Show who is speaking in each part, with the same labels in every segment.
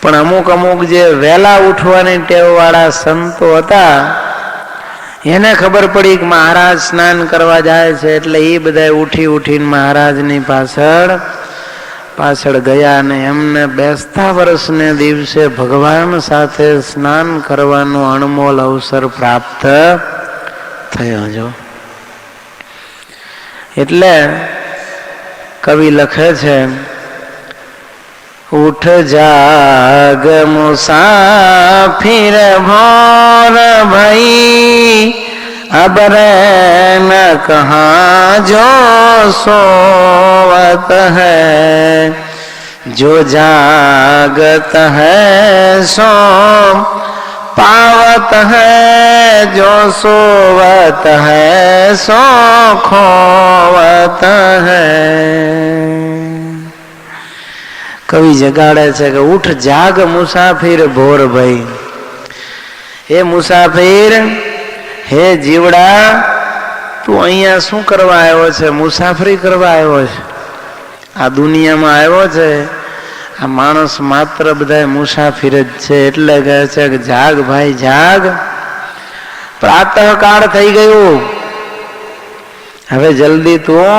Speaker 1: પણ અમુક અમુક જે વહેલા ઉઠવાની ટેવવાળા સંતો હતા એને ખબર પડી કે મહારાજ સ્નાન કરવા જાય છે, એટલે એ બધા ઉઠી ઉઠીને મહારાજની પાછળ ગયા અને એમને બેસતા વર્ષને દિવસે ભગવાન સાથે સ્નાન કરવાનો અણમોલ અવસર પ્રાપ્ત થયો. જો એટલે કવિ લખે છે, ઉઠ જાગ મુસાફિર ભોર ભઈ, अब रैन कहाँ जो सोवत है, जो जागत है सो पावत है, जो सोवत है सो खोवत है. કવિ જગાડે છે કે ઉઠ જાગ મુસાફિર ભોર ભાઈ. હે મુસાફિર, હે જીવડા, તું અહીંયા શું કરવા આવ્યો છે? મુસાફરી કરવા આવ્યો છે. આ દુનિયામાં આવ્યો છે. આ માણસ માત્ર બધા મુસાફિર જ છે. એટલે કહે છે કે જાગ ભાઈ જાગ, પ્રાતઃકાળ થઈ ગયું, હવે જલ્દી તું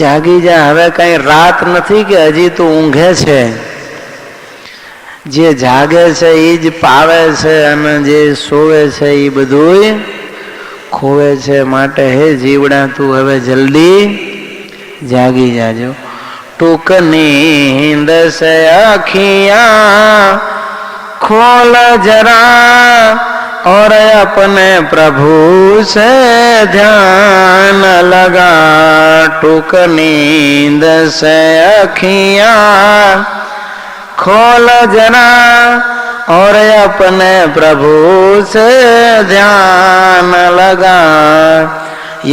Speaker 1: જાગી જા. હવે કઈ રાત નથી કે હજી તું ઊંઘે છે. જે જાગે છે એ જ પાવે છે અને જે સોવે છે એ બધું ખોવે છે. માટે હે જીવડા, તું હવે જલ્દી જાગી જાજો. ટૂંક નીંદ સે અખિયા खोल जरा और अपने प्रभु से ध्यान लगा। टूक नींद से अखियाँ खोल जरा और अपने प्रभु से ध्यान लगा।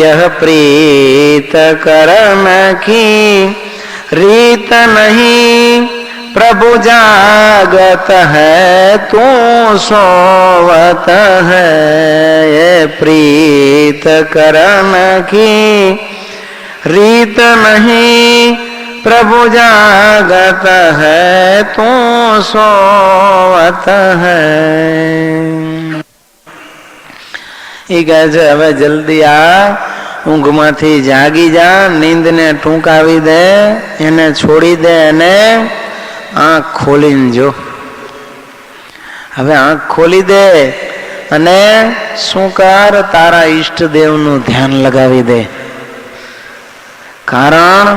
Speaker 1: यह प्रीत करन की रीत नहीं, प्रभु जागत है तू सोवत है। ये प्रीत करन की रीत नहीं, प्रभु जागत है तू सोवत है। એ કહે છે હવે જલ્દી આ ઊંઘમાંથી જાગી જા, નીંદને ટૂંકાવી દે, એને છોડી દે અને આંખ ખોલીને જો. હવે આંખ ખોલી દે અને શું કર, તારા ઈષ્ટદેવનું ધ્યાન લગાવી દે. કારણ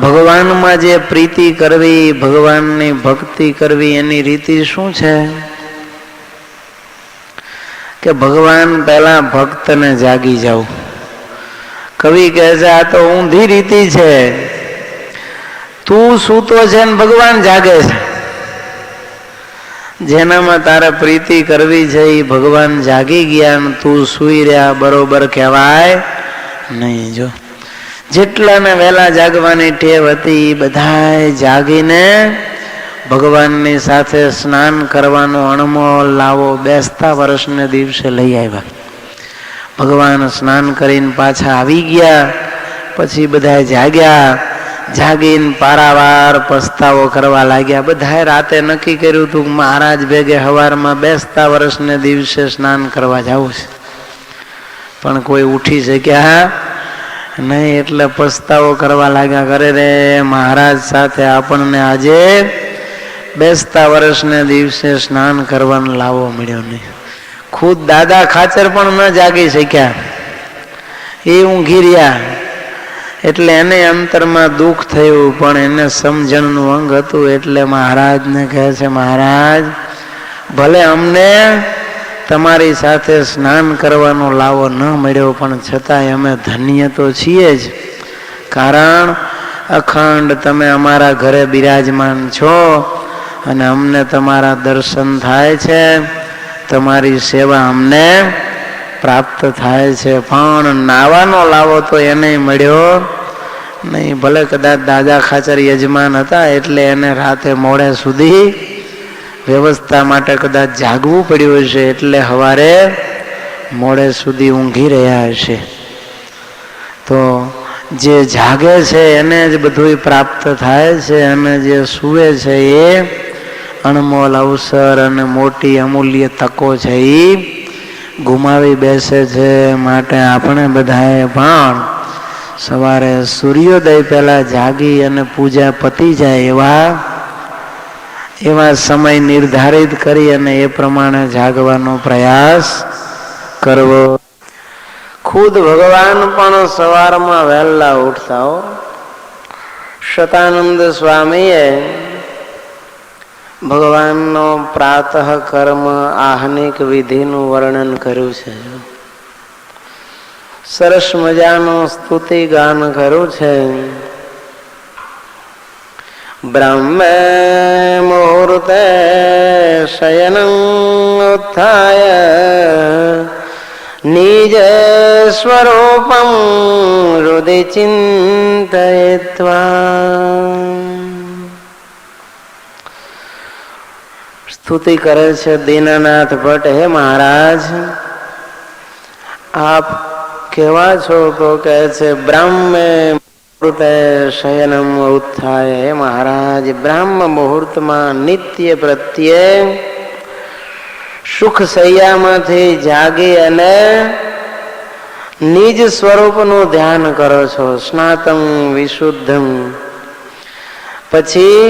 Speaker 1: ભગવાનમાં જે પ્રીતિ કરવી, ભગવાનની ભક્તિ કરવી, એની રીતિ શું છે કે ભગવાન પહેલા ભક્તને જાગી જાવ. કવિ કહે છે આ તો ઊંધી રીતિ છે. તું સૂતો છે ને ભગવાન જાગે છે. જેનામાં તારે પ્રીતિ કરવી છે એ ભગવાન જાગી ગયા ને તું સૂઈ રહ્યા, બરોબર કહેવાય નહીં. જો જેટલાને વહેલા જાગવાની ટેવ હતી એ બધાએ જાગીને ભગવાનની સાથે સ્નાન કરવાનો અણમોલ લાવો બેસતા વર્ષને દિવસે લઈ આવ્યા. ભગવાન સ્નાન કરીને પાછા આવી ગયા. પછી બધા જાગ્યા. જાગીને પારાવાર પસ્તાવો કરવા લાગ્યા. બધાએ રાતે નક્કી કર્યું હતું કે મહારાજ ભેગે સવારમાં બેસતા વર્ષને દિવસે સ્નાન કરવા જવું છે, પણ કોઈ ઉઠી શક્યા નહીં. એટલે પસ્તાવો કરવા લાગ્યા, કરે રે મહારાજ સાથે આપણને આજે બેસતા વર્ષને દિવસે સ્નાન કરવાનો લાવો મળ્યો નહીં. ખુદ દાદા ખાચર પણ ન જાગી શક્યા, એ ઊંઘી રહ્યા. એટલે એને અંતરમાં દુઃખ થયું, પણ એને સમજણનું અંગ હતું. એટલે મહારાજને કહે છે મહારાજ ભલે અમને તમારી સાથે સ્નાન કરવાનો લાવો ન મળ્યો, પણ છતાંય અમે ધન્ય તો છીએ જ. કારણ અખંડ તમે અમારા ઘરે બિરાજમાન છો અને અમને તમારા દર્શન થાય છે, તમારી સેવા અમને પ્રાપ્ત થાય છે. પણ નાવાનો લાવો તો એને મળ્યો નહીં. ભલે કદાચ દાદા ખાચર યજમાન હતા એટલે એને રાતે મોડે સુધી વ્યવસ્થા માટે કદાચ જાગવું પડ્યું હશે, એટલે સવારે મોડે સુધી ઊંઘી રહ્યા હશે. તો જે જાગે છે એને જ બધું પ્રાપ્ત થાય છે, અને જે સૂવે છે એ અણમોલ અવસર અને મોટી અમૂલ્ય તકો છે એ ગુમાવી બેસે છે. માટે આપણે બધાએ પણ સવારે સૂર્યોદય પહેલા જાગી અને પૂજા પતી જાય એવા સમય નિર્ધારિત કરી અને એ પ્રમાણે જાગવાનો પ્રયાસ કરવો. ખુદ ભગવાન પણ સવારમાં વહેલા ઉઠતા હો. શતાનંદ સ્વામીએ ભગવાનનો પ્રાતઃ કર્મ આહનિક વિધિનું વર્ણન કર્યું છે. સરસ મજાનું સ્તુતિ ગાન કર્યું છે. બ્રહ્મે મુહૂર્તે શયનં ઉત્થાય નિજ સ્વરૂપં હૃદય ચિંતયિત્વા. સ્તુતિ કરે છે દીનાનાથ ભટ્ટ. હે મહારાજ, આપ કેવા છો? તો કહે છે બ્રાહ્મે મુહૂર્તે શયનમ ઉત્થાય. હે મહારાજ, બ્રાહ્મ મુહૂર્તમાં નિત્ય પ્રત્યે સુખ શૈયામાંથી જાગી અને નિજ સ્વરૂપનું ધ્યાન કરો છો. સ્નાતમ વિશુદ્ધમ, પછી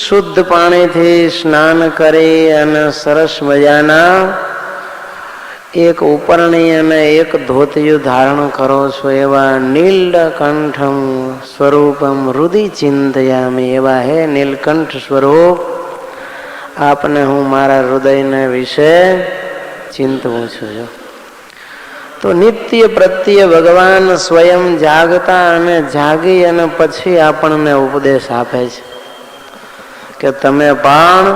Speaker 1: શુદ્ધ પાણીથી સ્નાન કરી અને સરસ મજાના એક ઉપરણી અને એક ધોતિયું ધારણ કરો છો. એવા નીલકંઠમ સ્વરૂપમ હૃદય ચિંતયામી. એવા હે નીલકંઠ સ્વરૂપ, આપને હું મારા હૃદયને વિશે ચિંતવું છું. તો નિત્ય પ્રત્યે ભગવાન સ્વયં જાગતા અને જાગી અને પછી આપણને ઉપદેશ આપે છે કે તમે પણ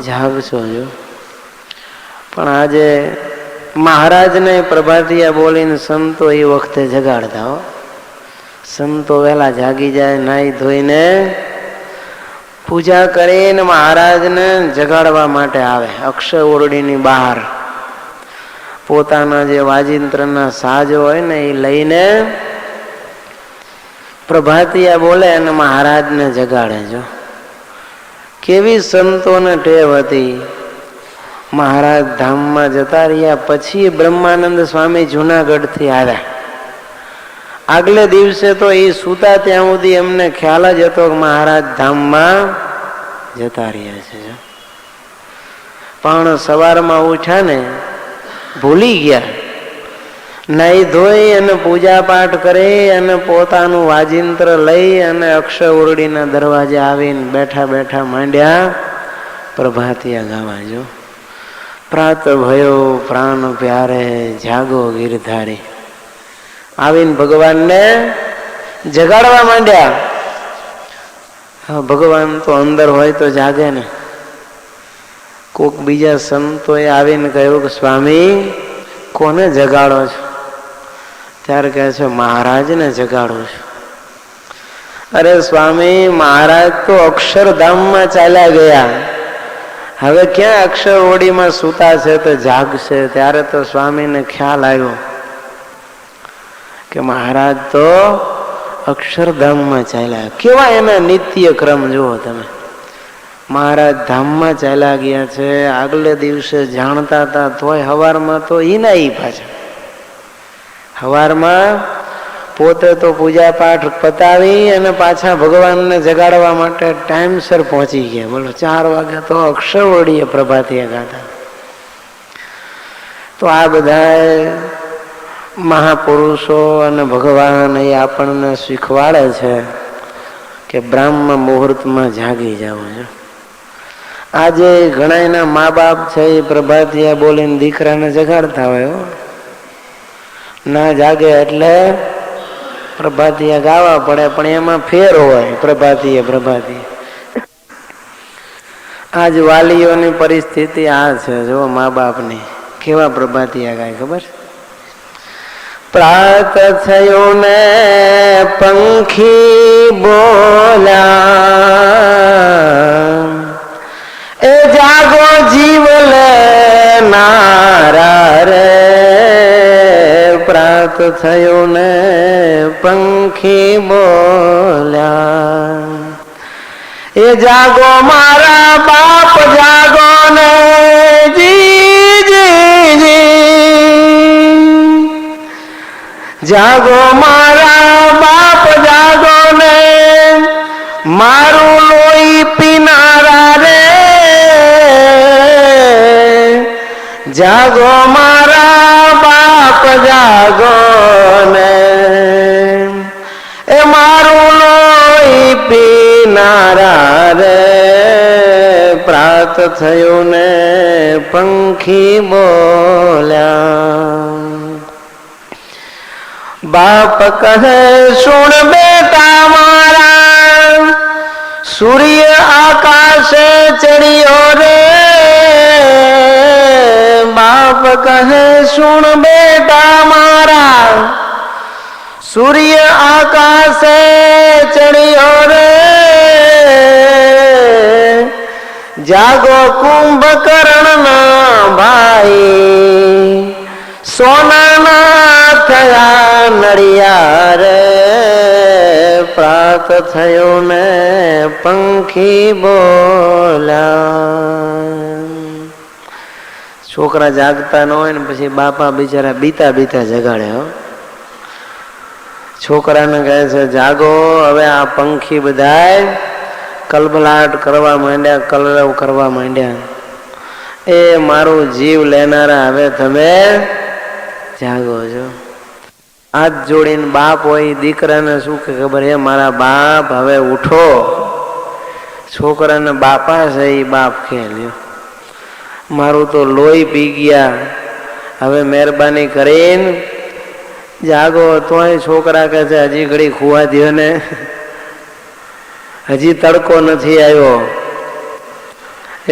Speaker 1: જાગશો. પણ આજે મહારાજને પ્રભાતિયા બોલીને સંતો એ વખતે જગાડતા હો. સંતો વહેલા જાગી જાય, નાહી ધોઈને પૂજા કરીને મહારાજને જગાડવા માટે આવે. અક્ષય ઓરડીની બહાર પોતાના જે વાજિંત્રના સાજો હોય ને એ લઈને પ્રભાતિયા બોલે અને મહારાજને જગાડે. જો કેવી સંતોને ટેવ હતી. મહારાજ ધામમાં જતા રહ્યા પછી બ્રહ્માનંદ સ્વામી જુનાગઢથી આવ્યા. આગલે દિવસે તો એ સૂતા ત્યાં સુધી એમને ખ્યાલ જ હતો કે મહારાજ ધામમાં જતા રહ્યા છે. પણ સવારમાં ઉઠ્યા ને ભૂલી ગયા. નાહી ધોઈ અને પૂજા પાઠ કરી અને પોતાનું વાજિંત્ર લઈ અને અક્ષય ઓરડીના દરવાજે આવીને બેઠા બેઠા માંડ્યા પ્રભાતિયા ગાવા. જો પ્રાત ભયો પ્રાણ પ્યારે જાગો ગિરધારી. આવીને ભગવાનને જગાડવા માંડ્યા. ભગવાન તો અંદર હોય તો જાગે ને. કોક બીજા સંતોએ આવીને કહ્યું કે સ્વામી કોને જગાડો છો? ત્યારે કહે છે મહારાજને જગાડું છું. અરે સ્વામી, મહારાજ તો અક્ષરધામમાં ચાલ્યા ગયા, હવે ક્યાં અક્ષર ઓરડીમાં સૂતા છે તો જાગશે. ત્યારે તો સ્વામીને ખ્યાલ આવ્યો કે મહારાજ તો અક્ષરધામમાં ચાલ્યા. કેવા એના નિત્ય ક્રમ જુઓ તમે. મહારાજ ધામમાં ચાલ્યા ગયા છે. આગલે દિવસે જાણતા હતા તોય હવારમાં તો ઈના ઈ પાછા. હવારમાં પોતે તો પૂજા પાઠ પતાવી અને પાછા ભગવાનને જગાડવા માટે ટાઈમસર પહોંચી ગયા. બોલો 4 વાગે તો અક્ષર ઓરડીએ પ્રભાતિયા ગાતા. તો આ બધા મહાપુરુષો અને ભગવાન એ આપણને શીખવાડે છે કે બ્રાહ્મ મુહૂર્તમાં જાગી જવું છે. આજે ઘણા એના મા બાપ છે એ પ્રભાતિયા બોલીને દીકરાને જગાડતા હોય. ના જાગે એટલે પ્રભાતિયા ગાવા પડે, પણ એમાં ફેર હોય. પ્રભાતિયા આજ વાલીઓની પરિસ્થિતિ આ છે. જો મા બાપની કેવા પ્રભાતિયા ગાય ખબર? પ્રાત થયો ને પંખી બોલ્યા, એ જાગો જીવ લેનારા રે. પ્રાત થયો ને પંખી બોલ્યા, એ જાગો મારા બાપ જાગો મારા બાપ જાગો ને, મારું લોહી પીનારા રે, જાગો મારા બાપ જાગો ને, એ મારું લોહી પીનારા રે, પ્રાત થયું ને પંખી બોલ્યા. બાપ કહે સુણ બેટા મારા, સૂર્ય આકાશે ચડ્યો રે, બાપ કહે સુણ બેટા મારા, સૂર્ય આકાશે ચડ્યો રે, જાગો કુંભકર્ણના ભાઈ, સોનાના થયા નડિયા રે, પ્રાત થયો ને પંખી બોલ્યા. છોકરા જાગતા ન હોય ને પછી બાપા બિચારા બીતા બીતા જગાડે. હો, છોકરાને કહે છે જાગો, હવે આ પંખી બધાય કલબલાટ કરવા માંડ્યા, કલરવ કરવા માંડ્યા, એ મારું જીવ લેનારા હવે તમે જાગો છો. હાથ જોડીને બાપ હોય દીકરાને શું કે ખબર, હે મારા બાપ હવે ઉઠો. છોકરાને બાપા છે એ બાપ કે લ્યો મારું તો લોહી પી ગયા, હવે મહેરબાની કરીને જાગો. તોય છોકરા કહે છે હજી ઘડી ખુવા દો ને, હજી તડકો નથી આવ્યો.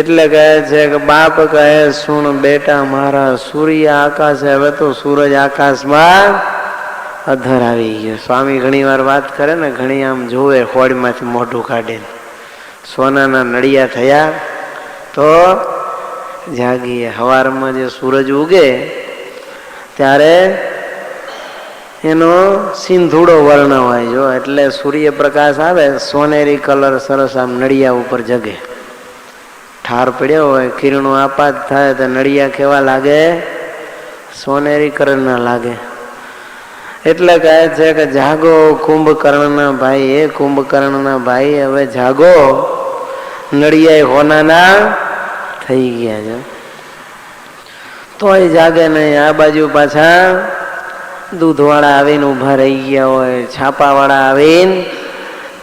Speaker 1: એટલે કહે છે કે બાપ કહે સુણ બેટા મારા, સૂર્ય આકાશ, હવે તો સૂરજ આકાશમાં અધર આવી ગયો. સ્વામી ઘણી વાર વાત કરે ને, ઘણી આમ જોવે હોળમાંથી મોઢું કાઢીને, સોનાના નડિયા થયા તો જાગીએ. સવારમાં જે સૂરજ ઉગે ત્યારે એનો સિંધુડો વર્ણ હોય જો, એટલે સૂર્યપ્રકાશ આવે સોનેરી કલર સરસ આમ નડિયા ઉપર જગે. ઠાર પડ્યો હોય, કિરણો આપાત થાય તો નડિયા કેવા લાગે, સોનેરી કલરના લાગે. એટલે કહે છે કે જાગો કુંભકર્ણના ભાઈ, એ કુંભકર્ણના ભાઈ હવે જાગો, નડિયા હોનાના થઈ ગયા છે. તોય જાગે નહીં. આ બાજુ પાછા દૂધવાળા આવીને ઊભા રહી ગયા હોય, છાપાવાળા આવીને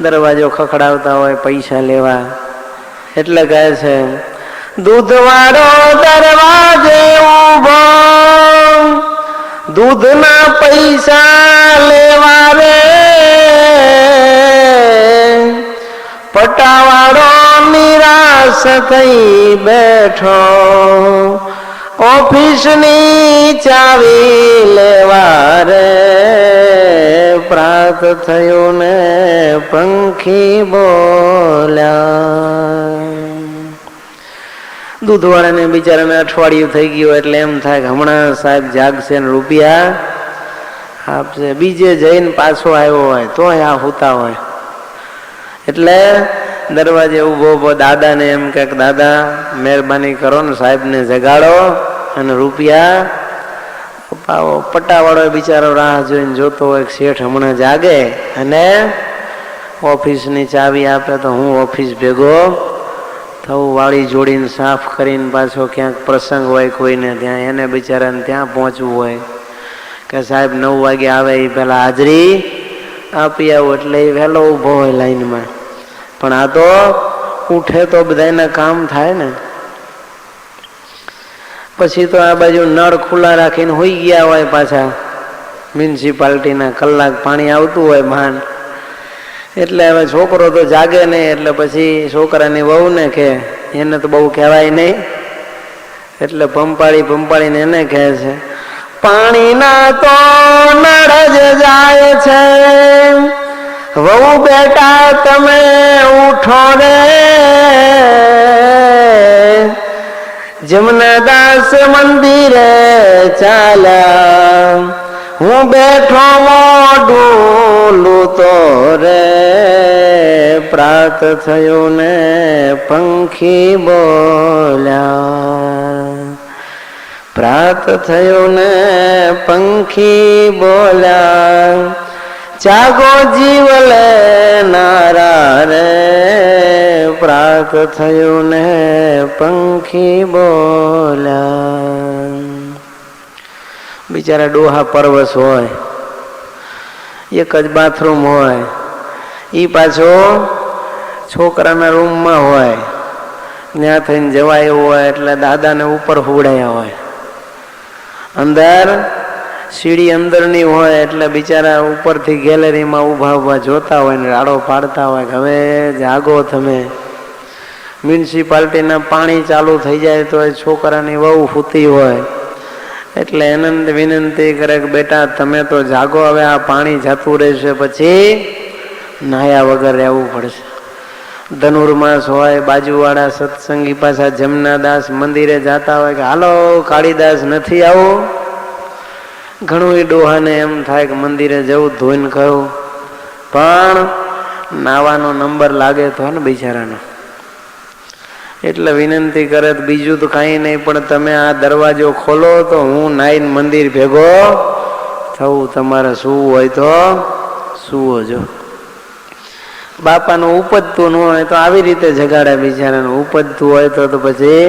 Speaker 1: દરવાજો ખખડાવતા હોય પૈસા લેવા. એટલે કહે છે દૂધવાળો દરવાજે ઊભો, દૂધના પૈસા લેવા રે, પટાવાળો નિરાશ થઈ બેઠો, ઓફિસની ચાવી લેવા રે, પ્રાત થયું ને પંખી બોલ્યા. દૂધવાળાને બિચારાને અઠવાડિયું થઈ ગયું એટલે એમ થાય કે હમણાં સાહેબ જાગશે ને રૂપિયા આપશે. બીજે જઈને પાછો આવ્યો હોય તો આ હોતા હોય. એટલે દરવાજે ઉભો ઉભો દાદાને એમ કે દાદા મહેરબાની કરો ને, સાહેબને જગાડો અને રૂપિયા અપાવો. પટ્ટાવાળો બિચારો રાહ જોઈને જોતો હોય, શેઠ હમણાં જાગે અને ઓફિસની ચાવી આપે તો હું ઓફિસ ભેગો થવું. વાળી જોડીને સાફ કરીને પાછો ક્યાંક પ્રસંગ હોય કોઈને ત્યાં, એને બિચારાને ત્યાં પહોંચવું હોય કે સાહેબ 9 વાગે આવે એ પહેલાં હાજરી આપી આવું. એટલે એ વહેલો ઊભો હોય લાઈનમાં. પણ આ તો ઉઠે તો બધાના કામ થાય ને. પછી તો આ બાજુ નળ ખુલ્લા રાખીને હોઈ ગયા હોય પાછા મ્યુનિસિપાલિટીના, કલાક પાણી આવતું હોય માંડ. એટલે હવે છોકરો તો જાગે નહીં. એટલે પછી છોકરાની વહુને કે, એને તો બહુ કહેવાય નહીં, એટલે પંપાળીને એને કહે છે પાણીના તો નળ જ જાય છે, વહુ બેટા તમે ઉઠો રે, જમનાદાસ મંદિરે ચાલ્યા, હું બેઠો મોઢું લૂતો રે, પ્રાત થયું ને પંખી બોલ્યા. પ્રાત થયું ને પંખી બોલ્યા, જાગો જીવ લેનારા રે. પ્રાત થયું ને પંખી બોલ્યા. બિચારા ડોહા પરવશ હોય, એક જ બાથરૂમ હોય, ઈ પાછો છોકરાના રૂમમાં હોય, ત્યાં થઈને જવાય એવું હોય એટલે દાદાને ઉપર હુવડાયા હોય. અંદર સીડી અંદરની હોય એટલે બિચારા ઉપરથી ગેલેરીમાં ઊભા ઊભા જોતા હોય ને રાડો પાડતા હોય કે હવે જાગો તમે. મ્યુનિસિપાલિટીના પાણી ચાલુ થઈ જાય તો એ છોકરાની વહુ સૂતી હોય એટલે આનંદ વિનંતી કરે કે બેટા તમે તો જાગો, હવે આ પાણી જતું રહેશે પછી નાયા વગર રહેવું પડશે. ધનુર્માસ હોય, બાજુવાળા સત્સંગી પાછા જમનાદાસ મંદિરે જતા હોય કે હાલો કાળીદાસ નથી આવું. ઘણું એ ડોહાને એમ થાય કે મંદિરે જવું, ધોઈને કહું, પણ નાવાનો નંબર લાગે તો ને બિચારાનો. એટલે વિનંતી કરે બીજું તો કાંઈ નહીં, પણ તમે આ દરવાજો ખોલો તો હું નાઈને મંદિર ભેગો થવું. તમારે સૂવું હોય તો સૂવો. જો બાપાનું ઉપજતું ન હોય તો આવી રીતે જગાડે બિચારાનું. ઉપજતું હોય તો પછી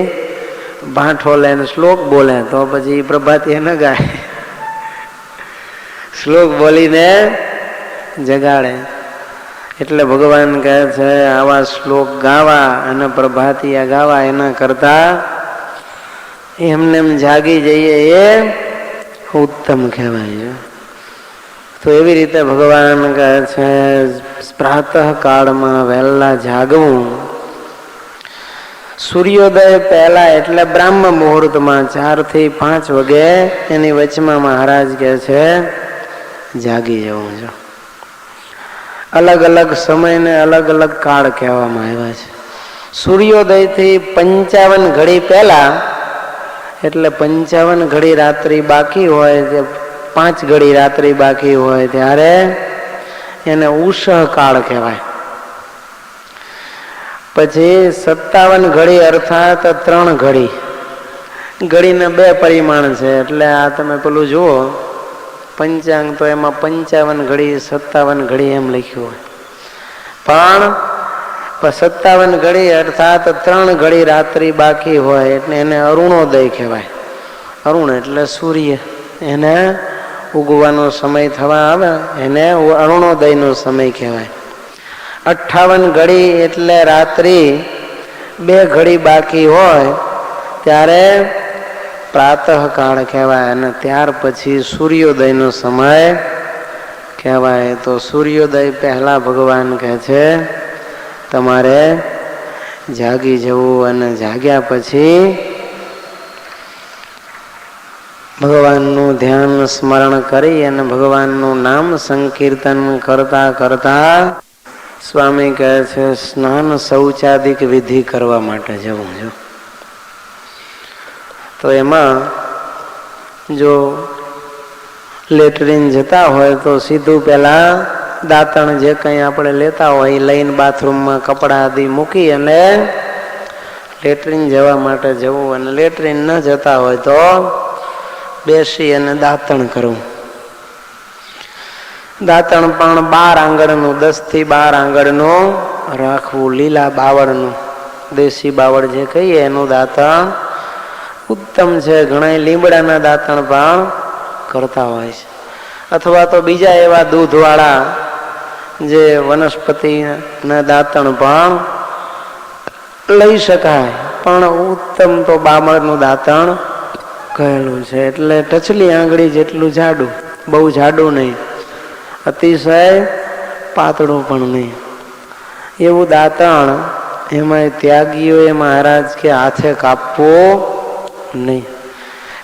Speaker 1: ભાંઠો લઈને શ્લોક બોલે તો પછી પ્રભાતી ન ગાય, શ્લોક બોલીને જગાડે. એટલે ભગવાન કહે છે આવા શ્લોક ગાવા અને પ્રભાતિયા ગાવા એના કરતા એમને એમ જાગી જઈએ એ ઉત્તમ કહેવાય. તો એવી રીતે ભગવાન કહે છે પ્રાતઃ કાળમાં વહેલા જાગવું. સૂર્યોદય પહેલા એટલે બ્રાહ્મ મુહૂર્તમાં 4 થી 5 વાગે એની વચમાં મહારાજ કહે છે જાગી જવું. જો અલગ અલગ સમયને અલગ અલગ કાળ કહેવામાં આવ્યા છે. સૂર્યોદયથી 55 ઘડી પહેલા એટલે 55 ઘડી રાત્રિ બાકી હોય, 5 ઘડી રાત્રિ બાકી હોય ત્યારે એને ઉષઃ કાળ કહેવાય. પછી 57 ઘડી અર્થાત 3 ઘડી. ઘડીના 2 પરિમાણ છે એટલે આ તમે પેલું જુઓ પંચાંગ તો એમાં 55 ઘડી 57 ઘડી એમ લખ્યું હોય, પણ 57 ઘડી અર્થાત 3 ઘડી રાત્રિ બાકી હોય એટલે એને અરુણોદય કહેવાય. અરુણ એટલે સૂર્ય, એને ઉગવાનો સમય થવા આવે એને અરુણોદયનો સમય કહેવાય. 58 ઘડી એટલે રાત્રિ 2 ઘડી બાકી હોય ત્યારે પ્રાતઃ કાળ કહેવાય અને ત્યાર પછી સૂર્યોદયનો સમય કહેવાય. તો સૂર્યોદય પહેલા ભગવાન કહે છે તમારે જાગી જવું અને જાગ્યા પછી ભગવાનનું ધ્યાન સ્મરણ કરી અને ભગવાનનું નામ સંકીર્તન કરતા કરતા સ્વામી કહે છે સ્નાન શૌચાદિક વિધિ કરવા માટે જવું. જો તો એમાં જો લેટરીન જતા હોય તો સીધું પહેલા દાંતણ જે કંઈ આપણે લેતા હોય એ લઈને બાથરૂમમાં કપડાં આદિ મૂકી અને લેટરીન જવા માટે જવું. અને લેટરીન ન જતા હોય તો બેસી અને દાંતણ કરવું. દાંતણ પણ 12 આંગળનું, 10 થી 12 આંગળનું રાખવું. લીલા બાવળનું, દેશી બાવળ જે કહીએ એનું દાંતણ ઉત્તમ છે. ઘણા લીમડાના દાંતણ પણ કરતા હોય છે, અથવા તો બીજા એવા દૂધવાળા જે વનસ્પતિના દાંતણ પણ લઈ શકાય, પણ ઉત્તમ તો બામણનું દાંતણ કહેલું છે. એટલે ટચલી આંગળી જેટલું જાડું, બહુ જાડું નહીં, અતિશય પાતળું પણ નહીં, એવું દાંતણ. એમાં ત્યાગીઓએ મહારાજ કે હાથે કાપવું નહીં,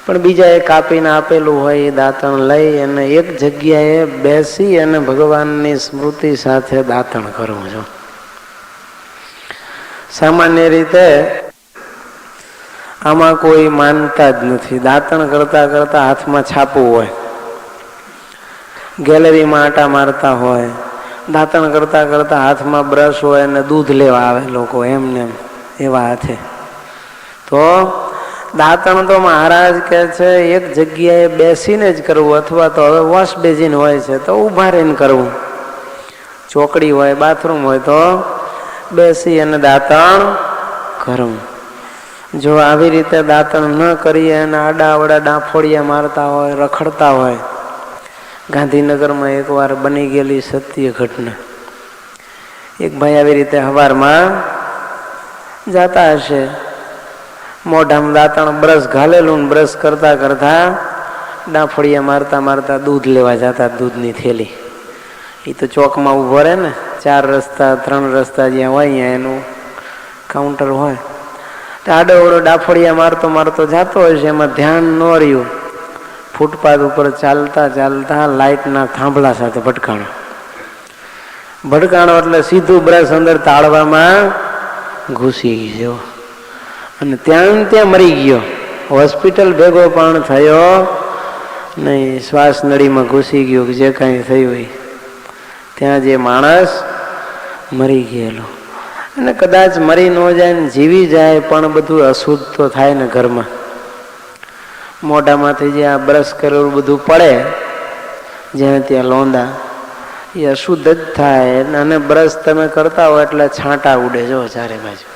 Speaker 1: પણ બીજાએ કાપીને આપેલું હોય એ દાંતણ લઈ અને એક જગ્યાએ બેસી અને ભગવાનની સ્મૃતિ સાથે દાંતણ કરવું. જો સામાન્ય રીતે આમાં કોઈ માનતા જ નથી. દાંતણ કરતા કરતા હાથમાં છાપવું હોય, ગેલેરીમાં આટા મારતા હોય, દાંતણ કરતા કરતા હાથમાં બ્રશ હોય અને દૂધ લેવા આવે લોકો એમને એવા હાથે, તો દાંતણ તો મહારાજ કહે છે એક જગ્યાએ બેસીને જ કરવું, અથવા તો હવે વોશ બેઝિન હોય છે તો ઊભા રહીને કરવું. ચોકડી હોય, બાથરૂમ હોય તો બેસી અને દાંતણ કરવું. જો આવી રીતે દાંતણ ન કરીએ અને આડાવડા ડાંફોડિયા મારતા હોય, રખડતા હોય. ગાંધીનગરમાં એકવાર બની ગયેલી સત્ય ઘટના. એક ભાઈ આવી રીતે હવારમાં જાતા હશે, મોઢામાં દાંતણ બ્રશ ઘાલેલું, બ્રશ કરતા કરતા ડાંફોડિયા મારતા મારતા દૂધ લેવા જતા, દૂધની થેલી. એ તો ચોકમાં ઊભો રહે ને, 4 રસ્તા 3 રસ્તા જ્યાં હોય ત્યાં એનું કાઉન્ટર હોય. આડો ઓળો ડાફોડિયા મારતો મારતો જતો હોય છે, એમાં ધ્યાન ન રહ્યું. ફૂટપાથ ઉપર ચાલતા ચાલતા લાઇટના થાંભલા સાથે ભટકાણો. એટલે સીધું બ્રશ અંદર તાળવામાં ઘૂસી ગયો અને ત્યાં મરી ગયો. હોસ્પિટલ ભેગો પણ થયો નહીં, શ્વાસ નળીમાં ઘૂસી ગયો. જે કાંઈ થયું હોય ત્યાં જે માણસ મરી ગયેલો. અને કદાચ મરી ન જાય ને જીવી જાય પણ બધું અશુદ્ધ તો થાય ને ઘરમાં. મોઢામાંથી જે આ બ્રશ કરેલું બધું પડે જ્યાં ત્યાં લોંદા, એ અશુદ્ધ જ થાય. અને બ્રશ તમે કરતા હો એટલે છાંટા ઉડે, જો ચારે બાજુ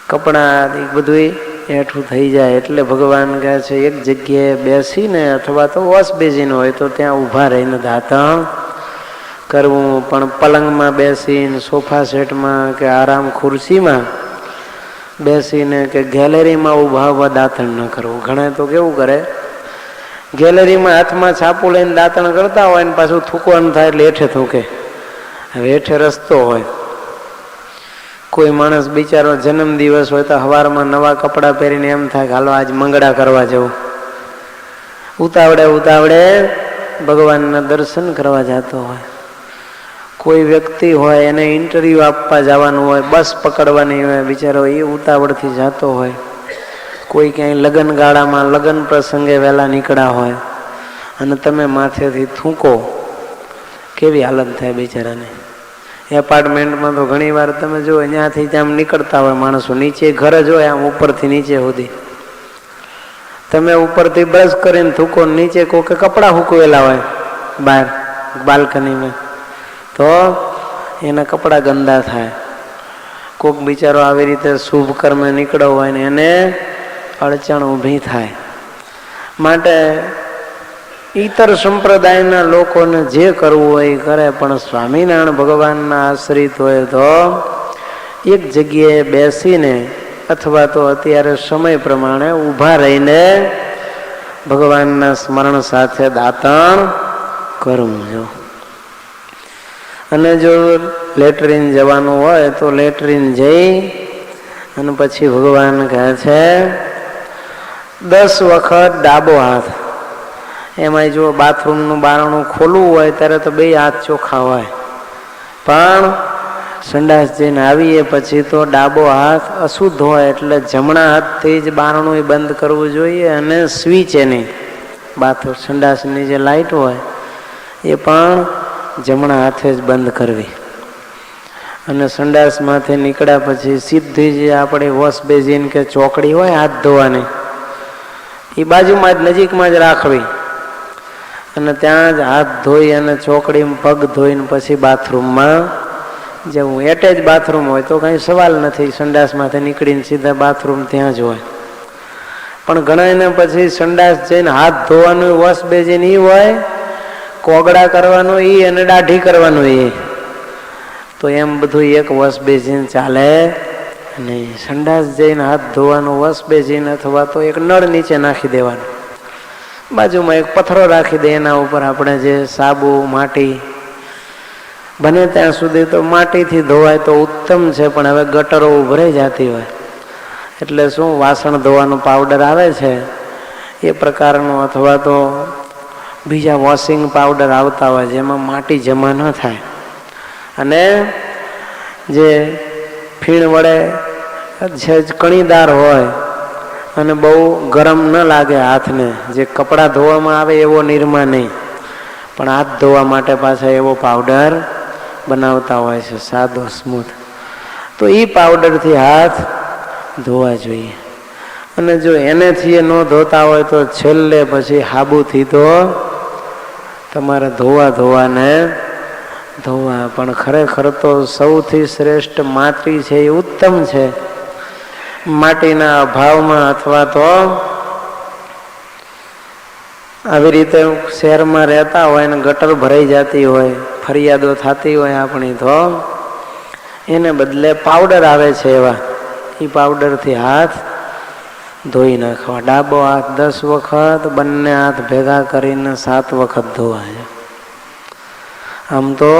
Speaker 1: કપડાં બધું હેઠું થઈ જાય. એટલે ભગવાન કહે છે એક જગ્યાએ બેસીને અથવા તો વોશ બેઝિન હોય તો ત્યાં ઊભા રહીને દાંતણ કરવું. પણ પલંગમાં બેસીને, સોફા સેટમાં કે આરામ ખુરશીમાં બેસીને કે ગેલેરીમાં ઊભા ઊભા દાંતણ ન કરવું. ઘણા તો કેવું કરે, ગેલેરીમાં હાથમાં છાપું લઈને દાંતણ કરતા હોય ને પાછું થૂકવાનું થાય એટલે હેઠે થૂકે. હવે હેઠે રસ્તો હોય, કોઈ માણસ બિચારો જન્મદિવસ હોય તો સવારમાં નવા કપડાં પહેરીને એમ થાય કે હાલો આજ મંગળા કરવા જવું. ઉતાવળે ભગવાનના દર્શન કરવા જતો હોય. કોઈ વ્યક્તિ હોય એને ઇન્ટરવ્યૂ આપવા જવાનું હોય, બસ પકડવાની હોય, બિચારો એ ઉતાવળથી જતો હોય. કોઈ ક્યાંય લગ્ન ગાળામાં લગ્ન પ્રસંગે વહેલા નીકળ્યા હોય અને તમે માથેથી થૂકો, કેવી હાલત થાય બિચારાને. એપાર્ટમેન્ટમાં તો ઘણી વાર તમે જો અહીંયાથી આમ નીકળતા હોય માણસો, નીચે ઘર જ હોય આમ ઉપરથી નીચે સુધી. તમે ઉપરથી બ્રશ કરીને થૂકો, નીચે કોકે કપડાં સૂકવેલા હોય બહાર બાલ્કનીમાં, તો એના કપડાં ગંદા થાય. કોક બિચારો આવી રીતે શુભ કર્મે નીકળ્યો હોય ને એને અડચણ ઊભી થાય. માટે ઈતર સંપ્રદાયના લોકોને જે કરવું હોય એ કરે, પણ સ્વામિનારાયણ ભગવાનના આશ્રિત હોય તો એક જગ્યાએ બેસીને અથવા તો અત્યારે સમય પ્રમાણે ઊભા રહીને ભગવાનના સ્મરણ સાથે દાંતણ કરવું. જો અને જો લેટ્રિન જવાનું હોય તો લેટ્રિન જઈ અને પછી ભગવાન કહે છે 10 વખત ડાબો હાથ. એમાં જો બાથરૂમનું બારણું ખોલવું હોય ત્યારે તો 2 હાથ ચોખ્ખા હોય, પણ સંડાસ જઈને આવીએ પછી તો ડાબો હાથ અશુદ્ધ હોય એટલે જમણા હાથથી જ બારણું બંધ કરવું જોઈએ. અને સ્વિચ એની બાથરૂમ સંડાસની જે લાઇટ હોય એ પણ જમણા હાથે જ બંધ કરવી. અને સંડાસમાંથી નીકળ્યા પછી સીધી જે આપણી વોશ બેઝિન કે ચોકડી હોય હાથ ધોવાની, એ બાજુમાં જ નજીકમાં જ રાખવી. અને ત્યાં જ હાથ ધોઈ અને ચોકડીમાં પગ ધોઈને પછી બાથરૂમમાં જવું. એટેચ બાથરૂમ હોય તો કંઈ સવાલ નથી, સંડાસમાંથી નીકળીને સીધા બાથરૂમ ત્યાં જ હોય. પણ ઘણા એને પછી સંડાસ જઈને હાથ ધોવાનું વોશ બેઝિન એ હોય, કોગળા કરવાનું એ અને દાઢી કરવાનું એ, તો એમ બધું એક વોશ બેઝિન ચાલે નહીં. સંડાસ જઈને હાથ ધોવાનું વોશ બેઝિન અથવા તો એક નળ નીચે નાખી દેવાનું, બાજુમાં એક પથ્થરો રાખી દે, એના ઉપર આપણે જે સાબુ માટી બને ત્યાં સુધી તો માટીથી ધોવાય તો ઉત્તમ છે. પણ હવે ગટરો ઉભરાઈ જતી હોય એટલે શું વાસણ ધોવાનું પાવડર આવે છે એ પ્રકારનું, અથવા તો બીજા વોશિંગ પાવડર આવતા હોય જેમાં માટી જમા ન થાય. અને જે ફીણ વડે છે કણીદાર હોય અને બહુ ગરમ ન લાગે હાથને, જે કપડાં ધોવામાં આવે એવો નિરમા નહીં, પણ હાથ ધોવા માટે પાછા એવો પાવડર બનાવતા હોય છે સાદો સ્મૂથ, તો એ પાવડરથી હાથ ધોવા જોઈએ. અને જો એનેથી ન ધોતા હોય તો છેલ્લે પછી હાબુથી તો તમારે ધોવા. પણ ખરેખર તો સૌથી શ્રેષ્ઠ માટી છે એ ઉત્તમ છે. માટીના અભાવમાં અથવા તો આવી રીતે શહેરમાં રહેતા હોય ને ગટર ભરાઈ જતી હોય, ફરિયાદો થતી હોય આપણી, તો એને બદલે પાવડર આવે છે એવા, એ પાવડરથી હાથ ધોઈ નાખવા. ડાબો હાથ 10 વખત, બંને હાથ ભેગા કરીને 7 વખત ધોવાય. આમ તો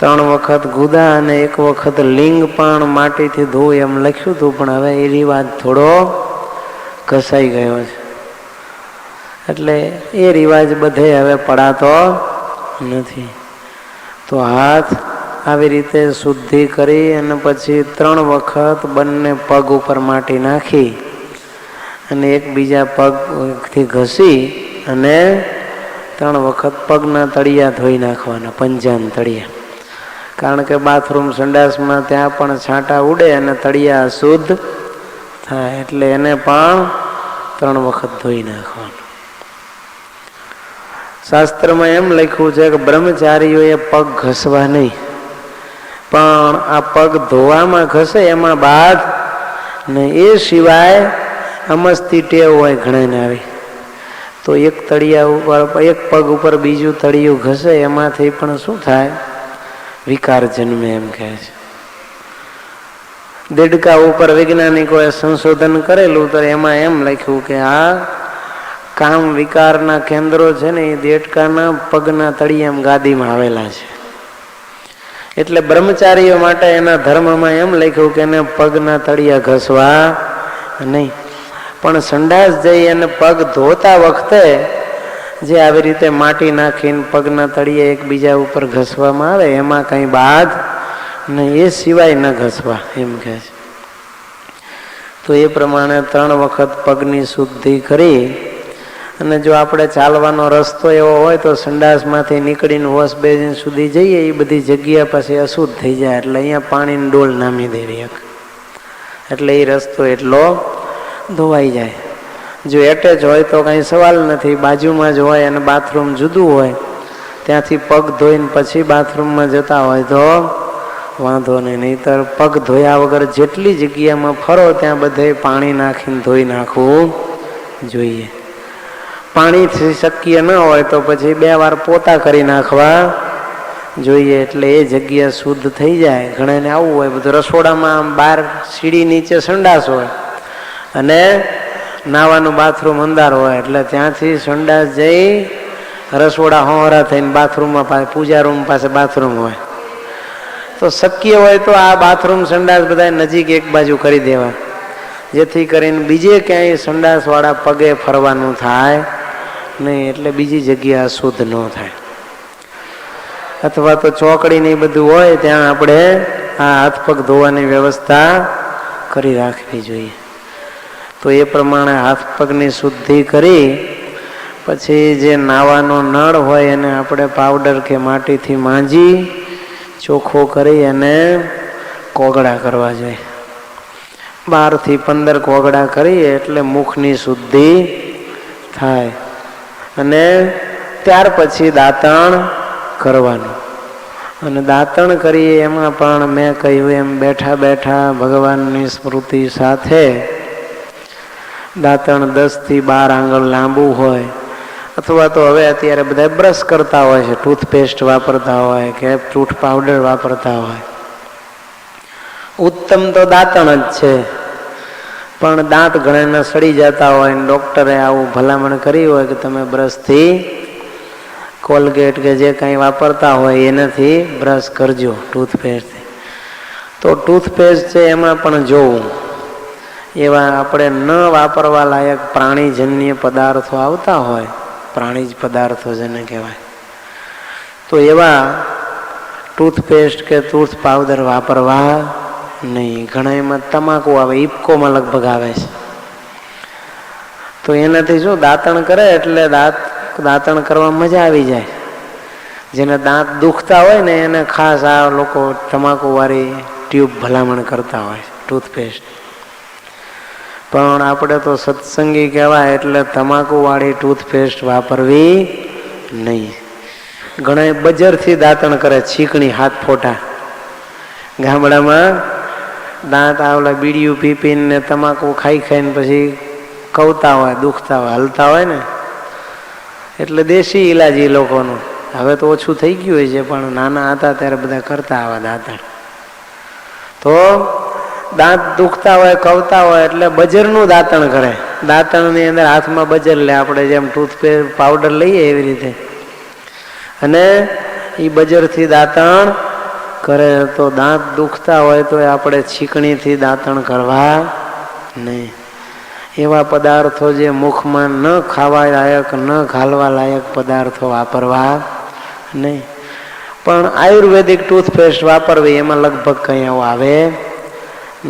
Speaker 1: 3 વખત ગુદા અને 1 વખત લિંગ પણ માટીથી ધોવું એમ લખ્યું હતું, પણ હવે એ રિવાજ થોડો ઘસાઈ ગયો છે. એટલે એ રિવાજ બધે હવે પડાતો નથી. તો હાથ આવી રીતે શુદ્ધિ કરી અને પછી 3 વખત બંને પગ ઉપર માટી નાખી અને એકબીજા પગથી ઘસી અને 3 વખત પગના તળિયા ધોઈ નાખવાના, પંજાન તળિયા. કારણ કે બાથરૂમ સંડાસમાં ત્યાં પણ છાંટા ઉડે અને તળિયા અશુદ્ધ થાય, એટલે એને પણ 3 વખત ધોઈ નાખવાનું. શાસ્ત્રમાં એમ લખ્યું છે કે બ્રહ્મચારીઓએ પગ ઘસવા નહીં, પણ આ પગ ધોવામાં ઘસે એમાં બાદ ને. એ સિવાય અમસ્તી ટેવ હોય ઘણાને આવી, તો એક તળિયા ઉપર, એક પગ ઉપર બીજું તળિયું ઘસે, એમાંથી પણ શું થાય? વિકાર જન્મે એમ કહે છે. દેડકા ઉપર વૈજ્ઞાનિકોએ સંશોધન કરેલું, તો એમાં એમ લખ્યું કે આ કામ વિકારના કેન્દ્રો છે ને એ દેડકાના પગના તળિયામાં ગાદીમાં આવેલા છે. એટલે બ્રહ્મચારીઓ માટે એના ધર્મમાં એમ લખ્યું કે એને પગના તળિયા ઘસવા નહીં. પણ સંડાસ જઈ અને પગ ધોતા વખતે જે આવી રીતે માટી નાખીને પગના તળિયે એકબીજા ઉપર ઘસવામાં આવે એમાં કંઈ બાદ નહીં, એ સિવાય ન ઘસવા એમ કહે છે. તો એ પ્રમાણે 3 વખત પગની શુદ્ધિ કરી અને જો આપણે ચાલવાનો રસ્તો એવો હોય તો સંડાસમાંથી નીકળીને વોશ બેસિન સુધી જઈએ, એ બધી જગ્યા પછી અશુદ્ધ થઈ જાય, એટલે અહીંયા પાણીની ડોલ નામી દેવી, એટલે એ રસ્તો એટલો ધોવાઈ જાય. જો એટેચ હોય તો કંઈ સવાલ નથી, બાજુમાં જ હોય અને બાથરૂમ જુદું હોય, ત્યાંથી પગ ધોઈને પછી બાથરૂમમાં જતા હોય તો વાંધો નહીં. નહીંતર પગ ધોયા વગર જેટલી જગ્યામાં ફરો ત્યાં બધે પાણી નાખીને ધોઈ નાખવું જોઈએ. પાણીથી શક્ય ન હોય તો પછી 2 વાર પોતા કરી નાખવા જોઈએ, એટલે એ જગ્યા શુદ્ધ થઈ જાય. ઘણાને આવું હોય, બધું રસોડામાં બહાર સીડી નીચે સંડાસ હોય અને નાવાનું બાથરૂમ અંદર હોય, એટલે ત્યાંથી સંડાસ જઈ રસોડા હોરા થઈને બાથરૂમમાં, પૂજા રૂમ પાસે બાથરૂમ હોય, તો શક્ય હોય તો આ બાથરૂમ સંડાસ બધા નજીક એક બાજુ કરી દેવા, જેથી કરીને બીજે ક્યાંય સંડાસવાળા પગે ફરવાનું થાય નહીં, એટલે બીજી જગ્યા અશુદ્ધ ન થાય. અથવા તો ચોકડી ને બધું હોય ત્યાં આપણે આ હાથ પગ ધોવાની વ્યવસ્થા કરી રાખવી જોઈએ. તો એ પ્રમાણે હાથ પગની શુદ્ધિ કરી પછી જે નાવાનો નળ હોય એને આપણે પાવડર કે માટીથી માંજી ચોખ્ખો કરી અને કોગળા કરવા જોઈએ. 12 થી 15 કોગળા કરીએ એટલે મુખની શુદ્ધિ થાય. અને ત્યાર પછી દાંતણ કરવાનું. અને દાંતણ કરીએ એમાં પણ મેં કહ્યું એમ બેઠા બેઠા ભગવાનની સ્મૃતિ સાથે દાંતણ 10 થી 12 આંગળ લાંબુ હોય, અથવા તો હવે અત્યારે બધા બ્રશ કરતા હોય છે, ટૂથપેસ્ટ વાપરતા હોય કે ટૂથ પાવડર વાપરતા હોય. ઉત્તમ તો દાંતણ જ છે, પણ દાંત ઘણાના સડી જતા હોય, ડૉક્ટરે આવું ભલામણ કરી હોય કે તમે બ્રશથી, કોલગેટ કે જે કંઈ વાપરતા હોય એનાથી બ્રશ કરજો ટૂથપેસ્ટથી. તો ટૂથપેસ્ટ છે એમાં પણ જોવું એવા આપણે ન વાપરવા લાયક પ્રાણીજન્ય પદાર્થો આવતા હોય, પ્રાણીજ પદાર્થો જેને કહેવાય, તો એવા ટૂથપેસ્ટ કે ટૂથ પાવડર વાપરવા નહીં. ઘણા એમાં તમાકુ આવે, ઇફકોમાં લગભગ આવે છે, તો એનાથી શું દાંતણ કરે એટલે દાંતણ કરવા મજા આવી જાય. જેને દાંત દુખતા હોય ને એને ખાસ આ લોકો તમાકુવાળી ટ્યુબ ભલામણ કરતા હોય ટૂથપેસ્ટ. પણ આપણે તો સત્સંગી કહેવાય એટલે તમાકુવાળી ટૂથપેસ્ટ વાપરવી નહીં. ઘણા બજરથી દાંતણ કરે, છીકણી હાથ ફોટા. ગામડામાં દાંત આવલા બીડીયું પી પીને તમાકુ ખાઈ ખાઈને પછી કવતા હોય, દુખતા હોય, હલતા હોય ને, એટલે દેશી ઈલાજ એ લોકોનો. હવે તો ઓછું થઈ ગયું હોય છે, પણ નાના હતા ત્યારે બધા કરતા આવા દાંતણ. તો દાંત દુખતા હોય, કવતા હોય એટલે બજરનું દાંતણ કરે. દાંતણની અંદર હાથમાં બજર લે, આપણે જેમ ટૂથપેસ્ટ પાવડર લઈએ એવી રીતે, અને એ બજરથી દાંતણ કરે. તો દાંત દુખતા હોય તો આપણે છીકણીથી દાંતણ કરવા નહીં. એવા પદાર્થો જે મુખમાં ન ખાવા લાયક, ન ઘાલવા લાયક પદાર્થો વાપરવા નહીં. પણ આયુર્વેદિક ટૂથપેસ્ટ વાપરવી એમાં લગભગ કંઈ આવું આવે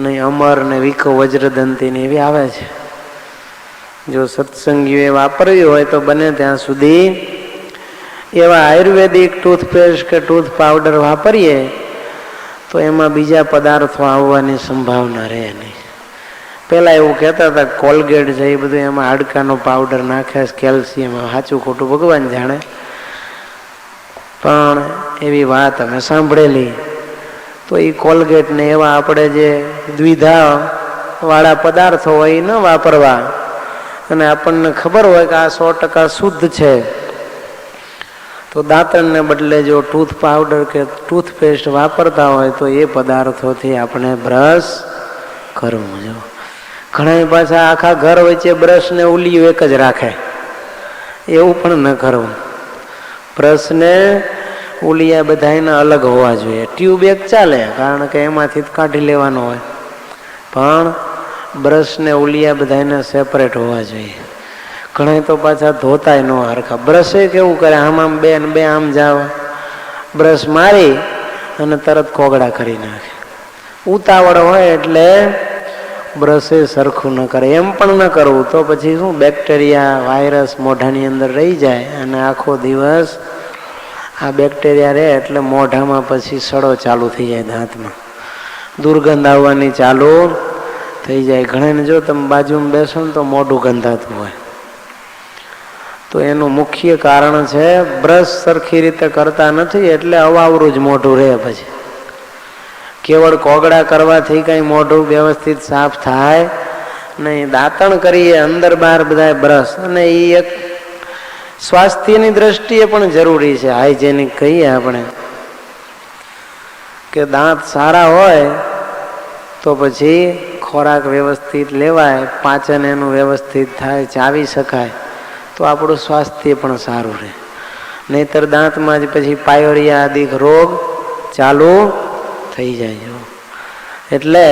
Speaker 1: નહીં. અમર ને વિકો વજ્રદંતી ને એવી આવે છે. જો સત્સંગીઓએ વાપરવી હોય તો બને ત્યાં સુધી એવા આયુર્વેદિક ટૂથપેસ્ટ કે ટૂથ પાવડર વાપરીએ તો એમાં બીજા પદાર્થો આવવાની સંભાવના રહે નહીં. પહેલાં એવું કહેતા હતા કોલગેટ છે એ બધું એમાં હાડકાનો પાવડર નાખે, કેલ્શિયમ. સાચું ખોટું ભગવાન જાણે, પણ એવી વાત અમે સાંભળેલી. તો એ કોલગેટ ને એવા આપણે જે દ્વિધા વાળા પદાર્થો હોય એ ન વાપરવા. અને આપણને ખબર હોય કે આ 100% શુદ્ધ છે, તો દાંતણને બદલે જો ટૂથ પાવડર કે ટૂથપેસ્ટ વાપરતા હોય તો એ પદાર્થોથી આપણે બ્રશ કરવું. જો ઘણા પાછા આખા ઘર વચ્ચે બ્રશ ને ઉલિયું એક જ રાખે, એવું પણ ન કરવું. બ્રશને ઉલિયા બધાના અલગ હોવા જોઈએ. ટ્યુબ એક ચાલે, કારણ કે એમાંથી જ કાઢી લેવાનો હોય, પણ બ્રશ ને ઉલિયા બધાને સેપરેટ હોવા જોઈએ. ઘણા તો પાછા ધોતાય ન હરખા. બ્રશે કેવું કરે, આમ બે ને બે આમ જાવ, બ્રશ મારી અને તરત કોગળા કરી નાખે. ઉતાવળ હોય એટલે બ્રશે સરખું ન કરે. એમ પણ ન કરવું તો પછી શું, બેક્ટેરિયા વાયરસ મોઢાની અંદર રહી જાય અને આખો દિવસ આ બેક્ટેરિયા રહે એટલે મોઢામાં પછી સડો ચાલુ થઈ જાય, દાંતમાં દુર્ગંધ આવવાની ચાલુ થઈ જાય. ઘણાને જો તમે બાજુમાં બેસો ને તો મોઢું ગંધાતું હોય. તો એનું મુખ્ય કારણ છે બ્રશ સરખી રીતે કરતા નથી, એટલે અવાવરું જ મોઢું રહે. પછી કેવળ કોગળા કરવાથી કઈ મોઢું વ્યવસ્થિત સાફ થાય નહીં. દાંતણ કરીએ અંદર બહાર બધા બ્રશ, અને એ એક સ્વાસ્થ્યની દ્રષ્ટિએ પણ જરૂરી છે. હાઇજેનિક કહીએ આપણે કે દાંત સારા હોય તો પછી ખોરાક વ્યવસ્થિત લેવાય, પાચન એનું વ્યવસ્થિત થાય, ચાવી શકાય, તો આપણું સ્વાસ્થ્ય પણ સારું રહે. નહીતર દાંતમાં જ પછી પાયોરિયા આદિ રોગ ચાલુ થઈ જાય. એટલે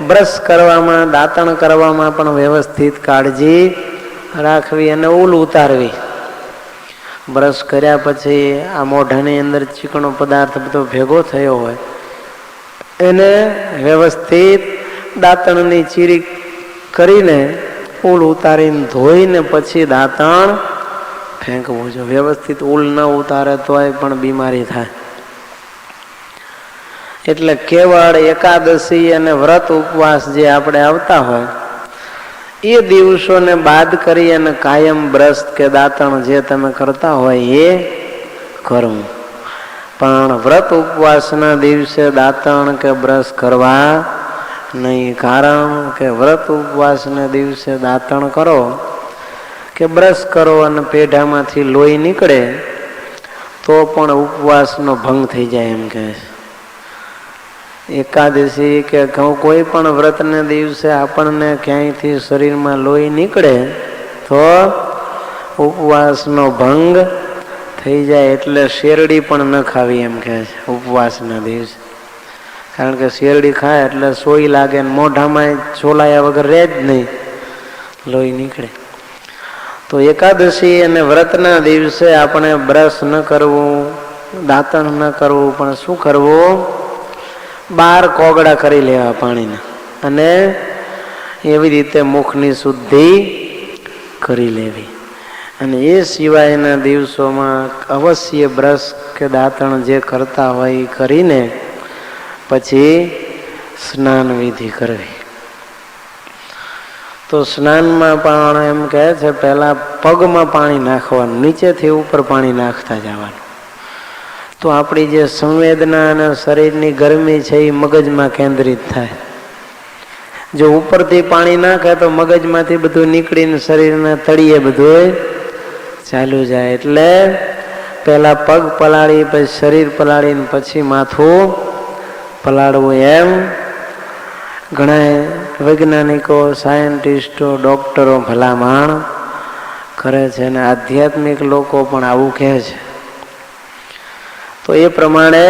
Speaker 1: બ્રશ કરવામાં, દાંતણ કરવામાં પણ વ્યવસ્થિત કાળજી રાખવી અને ઉલ ઉતારવી. બ્રશ કર્યા પછી આ મોઢાની અંદર ચીકણો પદાર્થ બધો ભેગો થયો હોય એને વ્યવસ્થિત દાંતણની ચીરી કરીને ઉલ ઉતારીને ધોઈને પછી દાંતણ ફેંકવું. જો વ્યવસ્થિત ઉલ ન ઉતારે તોય પણ બીમારી થાય. એટલે કેવળ એકાદશી અને વ્રત ઉપવાસ જે આપણે આવતા હોય એ દિવસોને બાદ કરી અને કાયમ બ્રશ કે દાંતણ જે તમે કરતા હોય એ કરવું. પણ વ્રત ઉપવાસના દિવસે દાંતણ કે બ્રશ કરવા નહીં. કારણ કે વ્રત ઉપવાસના દિવસે દાંતણ કરો કે બ્રશ કરો અને પેઢામાંથી લોહી નીકળે તો પણ ઉપવાસનો ભંગ થઈ જાય. એમ કહે છે એકાદશી કે કોઈ પણ વ્રતને દિવસે આપણને ક્યાંયથી શરીરમાં લોહી નીકળે તો ઉપવાસનો ભંગ થઈ જાય. એટલે શેરડી પણ ન ખાવી એમ કહે છે ઉપવાસના દિવસે. કારણ કે શેરડી ખાય એટલે સોઈ લાગે ને મોઢામાં છોલાયા વગર રહે જ નહીં, લોહી નીકળે. તો એકાદશી અને વ્રતના દિવસે આપણે બ્રશ ન કરવું, દાંતણ ન કરવું, પણ શું કરવું, બાર કોગળા કરી લેવા પાણીના, અને એવી રીતે મુખની શુદ્ધિ કરી લેવી. અને એ સિવાયના દિવસોમાં અવશ્ય બ્રશ કે દાંતણ જે કરતા હોય એ કરીને પછી સ્નાન વિધિ કરવી. તો સ્નાનમાં પણ એમ કહે છે પહેલા પગમાં પાણી નાખવાનું, નીચેથી ઉપર પાણી નાખતા જવાનું. તો આપણી જે સંવેદના અને શરીરની ગરમી છે એ મગજમાં કેન્દ્રિત થાય. જો ઉપરથી પાણી નાખે તો મગજમાંથી બધું નીકળીને શરીરના તળિયે બધું ચાલુ જાય. એટલે પહેલા પગ પલાળી, પછી શરીર પલાળીને પછી માથું પલાળવું. એમ ઘણા વૈજ્ઞાનિકો, સાયન્ટિસ્ટો, ડોક્ટરો ભલામણ કરે છે અને આધ્યાત્મિક લોકો પણ આવું કહે છે. તો એ પ્રમાણે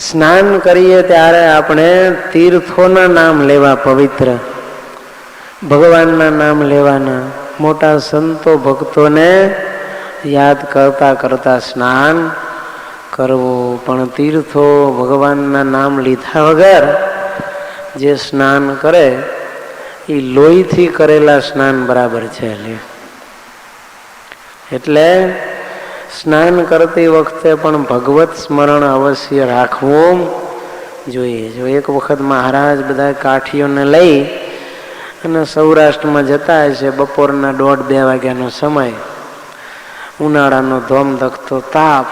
Speaker 1: સ્નાન કરીએ ત્યારે આપણે તીર્થોના નામ લેવા, પવિત્ર ભગવાનના નામ લેવાના, મોટા સંતો ભક્તોને યાદ કરતા કરતા સ્નાન કરવું. પણ તીર્થો ભગવાનના નામ લીધા વગર જે સ્નાન કરે એ લોહીથી કરેલા સ્નાન બરાબર છે. એટલે સ્નાન કરતી વખતે પણ ભગવત સ્મરણ અવશ્ય રાખવું જોઈએ. જો એક વખત મહારાજ બધા કાઠીઓને લઈ અને સૌરાષ્ટ્રમાં જતા હશે, બપોરના 1:30-2 વાગ્યાનો સમય, ઉનાળાનો ધોમધખતો તાપ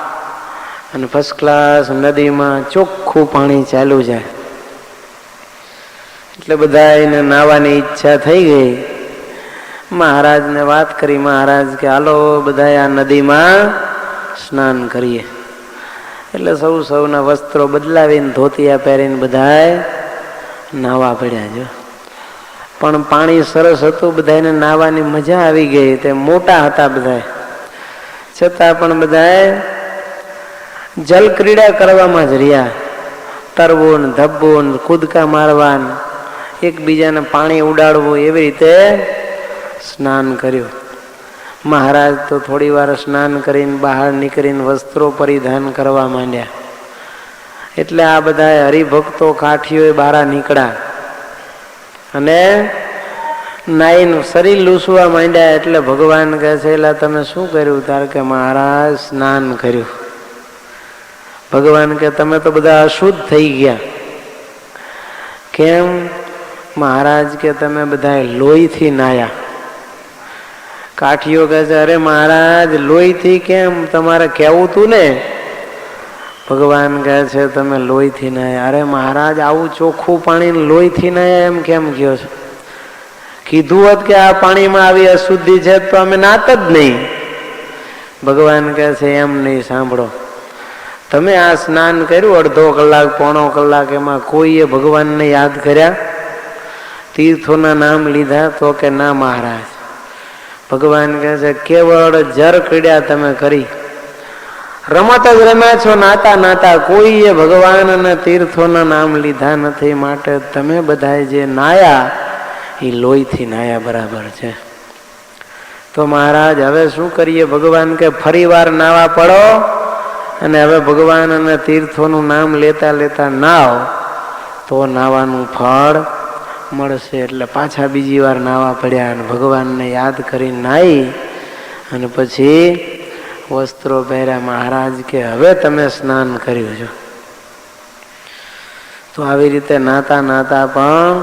Speaker 1: અને ફર્સ્ટ ક્લાસ નદીમાં ચોખ્ખું પાણી ચાલુ જાય. એટલે બધા એને નાહવાની ઈચ્છા થઈ ગઈ. મહારાજને વાત કરી. મહારાજ કે હાલો બધા આ નદીમાં સ્નાન કરીએ. એટલે સૌના વસ્ત્રો બદલાવીને, ધોતિયા પહેરીને બધાએ નાહવા પડ્યા. જો પણ પાણી સરસ હતું, બધાને નાહવાની મજા આવી ગઈ. તે મોટા હતા બધા, છતાં પણ બધાએ જલ ક્રીડા કરવામાં જ રહ્યા. તરવું, ધબવું, કૂદકા મારવા, એકબીજાને પાણી ઉડાડવું, એવી રીતે સ્નાન કર્યું. મહારાજ તો થોડી વાર સ્નાન કરીને બહાર નીકળીને વસ્ત્રો પરિધાન કરવા માંડ્યા. એટલે આ બધા હરિભક્તો કાઠીઓ બહાર નીકળ્યા અને નાઈને શરીર લૂસવા માંડ્યા. એટલે ભગવાન કહે છે એલા તમે શું કર્યું? તાર કે મહારાજ સ્નાન કર્યું. ભગવાન કે તમે તો બધા અશુદ્ધ થઈ ગયા. કેમ? મહારાજ કે તમે બધા લોહીથી નાયા. કાઠીઓ કહે છે અરે મહારાજ લોહીથી કેમ? તમારે કહેવું તું ને. ભગવાન કહે છે તમે લોહીથી નાયા. અરે મહારાજ આવું ચોખ્ખું પાણી લોહીથી નાયા એમ કેમ કહો છો? કીધું હોત કે આ પાણીમાં આવી અશુદ્ધિ છે તો અમે નાત જ નહીં. ભગવાન કહે છે એમ નહીં, સાંભળો. તમે આ સ્નાન કર્યું 1/2 કલાક, 1/4 કલાક, એમાં કોઈએ ભગવાનને યાદ કર્યા? તીર્થોના નામ લીધા? તો કે ના મહારાજ. ભગવાન કહે છે કેવળ જર ક્રીડા તમે કરી, રમત જ રમ્યા છો, નાતા નાતા. કોઈએ ભગવાન અને તીર્થોના નામ લીધા નથી. માટે તમે બધા જે નાયા એ લોહીથી નાયા બરાબર છે. તો મહારાજ હવે શું કરીએ? ભગવાન કે ફરી વાર નાવા પડો અને હવે ભગવાન અને તીર્થોનું નામ લેતા લેતા નાવ તો નાવાનું ફળ મળશે. એટલે પાછા બીજી વાર નાવા પડ્યા અને ભગવાનને યાદ કરી નાહી અને પછી વસ્ત્રો પહેર્યા. મહારાજ કે હવે તમે સ્નાન કર્યું છો. તો આવી રીતે નાતા નાતા પણ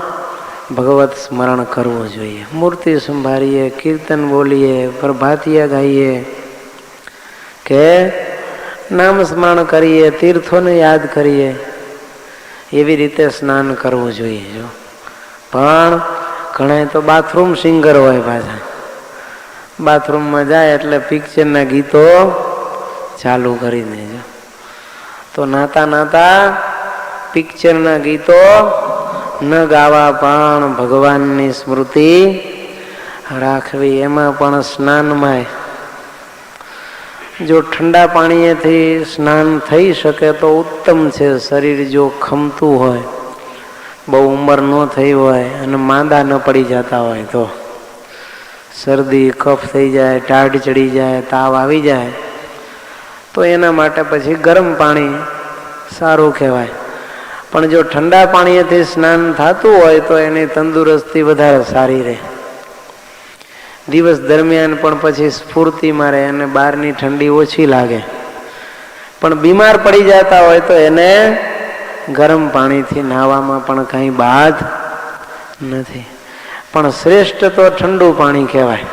Speaker 1: ભગવત સ્મરણ કરવું જોઈએ. મૂર્તિ સંભાળીએ, કીર્તન બોલીએ, પ્રભાતિયા ગાઈએ કે નામ સ્મરણ કરીએ, તીર્થોને યાદ કરીએ, એવી રીતે સ્નાન કરવું જોઈએ. જો પણ ઘણા તો બાથરૂમ સિંગર હોય, પાછા બાથરૂમમાં જાય એટલે પિક્ચરના ગીતો ચાલુ કરી દેજો. તો નાતા નાતા પિક્ચરના ગીતો ન ગાવા પણ ભગવાનની સ્મૃતિ રાખવી. એમાં પણ સ્નાનમાં જો ઠંડા પાણીએથી સ્નાન થઈ શકે તો ઉત્તમ છે. શરીર જો ખમતું હોય, બહુ ઉંમર ન થઈ હોય અને માંદા ન પડી જતા હોય, તો શરદી કફ થઈ જાય, ટાઢ ચડી જાય, તાવ આવી જાય, તો એના માટે પછી ગરમ પાણી સારું કહેવાય. પણ જો ઠંડા પાણીએથી સ્નાન થતું હોય તો એની તંદુરસ્તી વધારે સારી રહે. દિવસ દરમિયાન પણ પછી સ્ફૂર્તિમાં રહે અને બહારની ઠંડી ઓછી લાગે. પણ બીમાર પડી જતા હોય તો એને ગરમ પાણીથી નાહવામાં પણ કંઈ બાદ નથી. પણ શ્રેષ્ઠ તો ઠંડુ પાણી કહેવાય.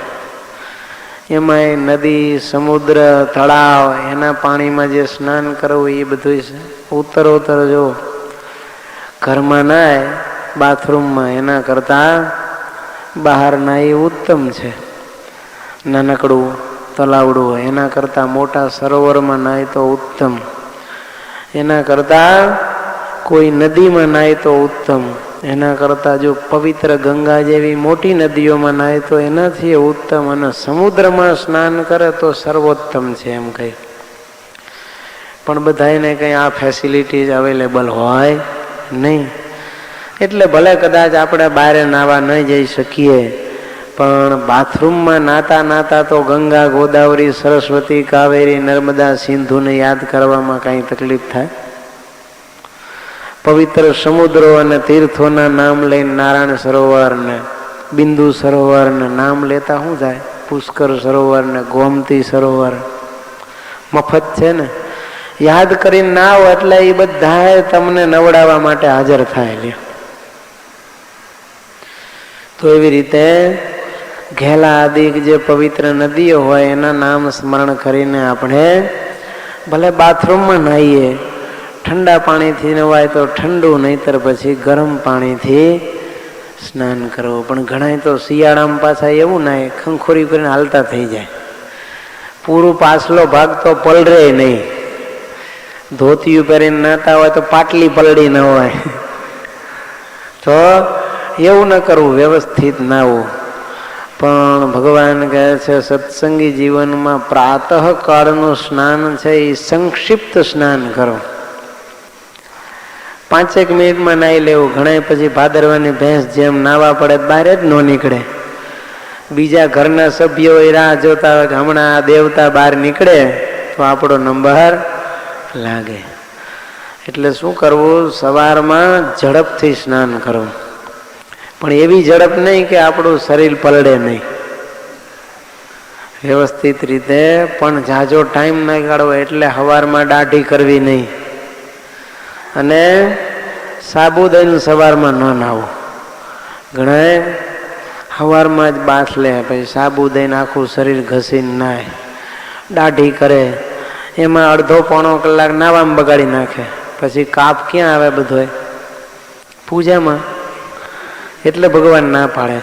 Speaker 1: એમાંય નદી, સમુદ્ર, તળાવ એના પાણીમાં જે સ્નાન કરવું એ બધું છે ઉત્તરોત્તર. જો ઘરમાં નાય બાથરૂમમાં એના કરતા બહાર નાય ઉત્તમ છે. નાનકડું તલાવડું હોય એના કરતા મોટા સરોવરમાં નાય તો ઉત્તમ. એના કરતા કોઈ નદીમાં નાય તો ઉત્તમ. એના કરતા જો પવિત્ર ગંગા જેવી મોટી નદીઓમાં નાય તો એનાથી ઉત્તમ. અને સમુદ્રમાં સ્નાન કરે તો સર્વોત્તમ છે એમ કહી. પણ બધાને કંઈ આ ફેસિલિટીઝ અવેલેબલ હોય નહીં. એટલે ભલે કદાચ આપણે બહાર નાવા નહીં જઈ શકીએ, પણ બાથરૂમમાં નાતા નાતા તો ગંગા, ગોદાવરી, સરસ્વતી, કાવેરી, નર્મદા, સિંધુને યાદ કરવામાં કાંઈ તકલીફ થાય? પવિત્ર સમુદ્રો અને તીર્થોના નામ લઈને નારાયણ સરોવર ને બિંદુ સરોવર ને નામ લેતા શું થાય? પુષ્કર સરોવર ને ગોમતી સરોવર મફત છે ને. યાદ કરીને ના આવો એટલે એ બધા તમને નવડાવવા માટે હાજર થાય. લે તો એવી રીતે ઘેલા આદિ જે પવિત્ર નદીઓ હોય એના નામ સ્મરણ કરીને આપણે ભલે બાથરૂમમાં નાહીએ, ઠંડા પાણીથી નવાય તો ઠંડુ, નહીતર પછી ગરમ પાણીથી સ્નાન કરવું. પણ ઘણા તો શિયાળામાં પાછા એવું નાય ખંખોરી કરીને હાલતા થઈ જાય. પૂરું પાછલો ભાગ તો પલરે નહીં. ધોતિયું પહેરીને નાતા હોય તો પાટલી પલળી ન હોય. તો એવું ન કરવું, વ્યવસ્થિત નાવું. પણ ભગવાન કહે છે સત્સંગી જીવનમાં પ્રાતઃ કાળનું સ્નાન છે એ સંક્ષિપ્ત સ્નાન કરો. 5 મિનિટમાં નાહી લેવું. ઘણા પછી ભાદરવાની ભેંસ જેમ નાવા પડે બહાર જ ન નીકળે. બીજા ઘરના સભ્યો રાહ જોતા હોય કે હમણાં આ દેવતા બહાર નીકળે તો આપણો નંબર લાગે. એટલે શું કરવું? સવારમાં ઝડપથી સ્નાન કરવું. પણ એવી ઝડપ નહીં કે આપણું શરીર પલળે નહીં. વ્યવસ્થિત રીતે, પણ ઝાઝો ટાઈમ ના કાઢવો. એટલે સવારમાં દાઢી કરવી નહીં અને સાબુદાન સવારમાં ન નાવું. ઘણા સવારમાં જ બાથ લે, પછી સાબુદાન આખું શરીર ઘસીને નાય, દાઢી કરે, એમાં અડધો પોણો કલાક નાવામાં બગાડી નાખે. પછી કાપ ક્યાં આવે? બધો પૂજામાં. એટલે ભગવાન ના પાડે.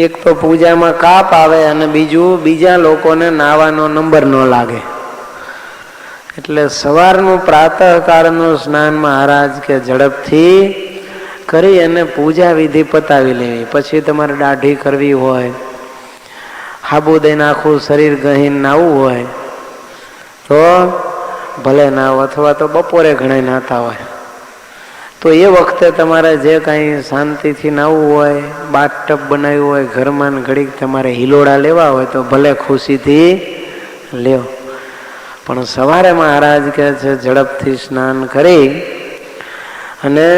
Speaker 1: એક તો પૂજામાં કાપ આવે અને બીજું બીજા લોકોને નાવાનો નંબર ન લાગે. એટલે સવારનું પ્રાતઃકાળનું સ્નાન મહારાજ કે ઝડપથી કરી અને પૂજા વિધિ પતાવી લેવી. પછી તમારે દાઢી કરવી હોય, સાબુદાન આખું શરીર ગહીને નાવું હોય તો ભલે નાવ, અથવા તો બપોરે ઘણા નાતા હોય તો એ વખતે તમારે જે કાંઈ શાંતિથી નાવું હોય, બાથટબ બનાવ્યું હોય ઘરમાં, ઘડીક તમારે હિલોડા લેવા હોય તો ભલે ખુશીથી લેવો. પણ સવારે મહારાજ કહે છે ઝડપથી સ્નાન કરી અને